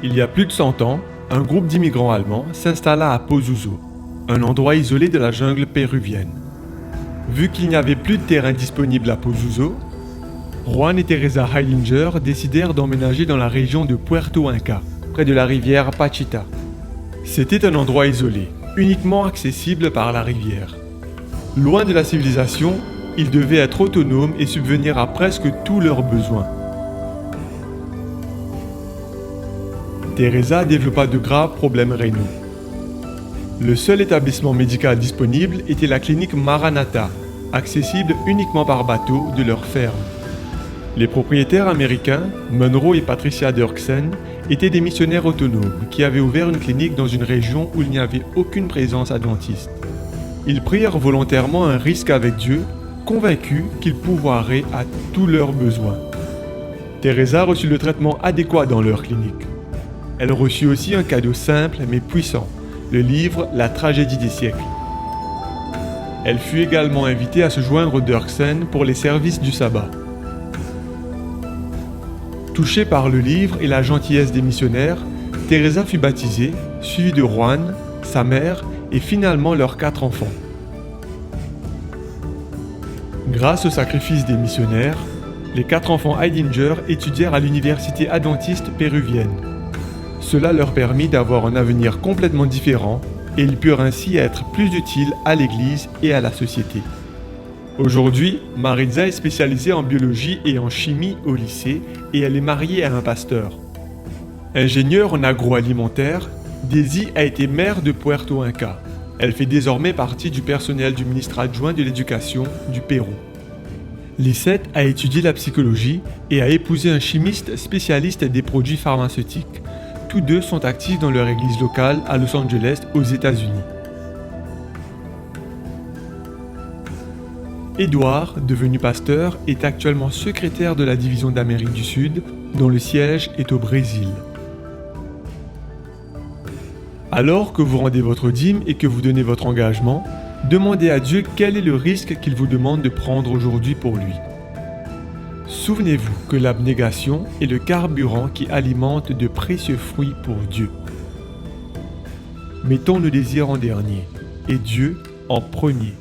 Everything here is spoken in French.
Il y a plus de 100 ans, un groupe d'immigrants allemands s'installa à Pozuzo, un endroit isolé de la jungle péruvienne. Vu qu'il n'y avait plus de terrain disponible à Pozuzo, Juan et Teresa Heilinger décidèrent d'emménager dans la région de Puerto Inca, près de la rivière Pachita. C'était un endroit isolé, uniquement accessible par la rivière. Loin de la civilisation, ils devaient être autonomes et subvenir à presque tous leurs besoins. Teresa développa de graves problèmes rénaux. Le seul établissement médical disponible était la clinique Maranatha, accessible uniquement par bateau de leur ferme. Les propriétaires américains, Monroe et Patricia Dirksen, étaient des missionnaires autonomes qui avaient ouvert une clinique dans une région où il n'y avait aucune présence adventiste. Ils prirent volontairement un risque avec Dieu, convaincus qu'il pourvoirait à tous leurs besoins. Teresa reçut le traitement adéquat dans leur clinique. Elle reçut aussi un cadeau simple mais puissant, le livre La tragédie des siècles. Elle fut également invitée à se joindre aux Dirksen pour les services du sabbat. Touchée par le livre et la gentillesse des missionnaires, Teresa fut baptisée, suivie de Juan, sa mère et finalement leurs 4 enfants. Grâce au sacrifice des missionnaires, les 4 enfants Heilinger étudièrent à l'université adventiste péruvienne. Cela leur permit d'avoir un avenir complètement différent et ils purent ainsi être plus utiles à l'Église et à la société. Aujourd'hui, Maritza est spécialisée en biologie et en chimie au lycée et elle est mariée à un pasteur. Ingénieure en agroalimentaire, Daisy a été maire de Puerto Inca. Elle fait désormais partie du personnel du ministre adjoint de l'Éducation du Pérou. Lisette a étudié la psychologie et a épousé un chimiste spécialiste des produits pharmaceutiques. Tous deux sont actifs dans leur église locale à Los Angeles, aux États-Unis. Édouard, devenu pasteur, est actuellement secrétaire de la division d'Amérique du Sud, dont le siège est au Brésil. Alors que vous rendez votre dîme et que vous donnez votre engagement, demandez à Dieu quel est le risque qu'il vous demande de prendre aujourd'hui pour lui. Souvenez-vous que l'abnégation est le carburant qui alimente de précieux fruits pour Dieu. Mettons nos désirs en dernier et Dieu en premier.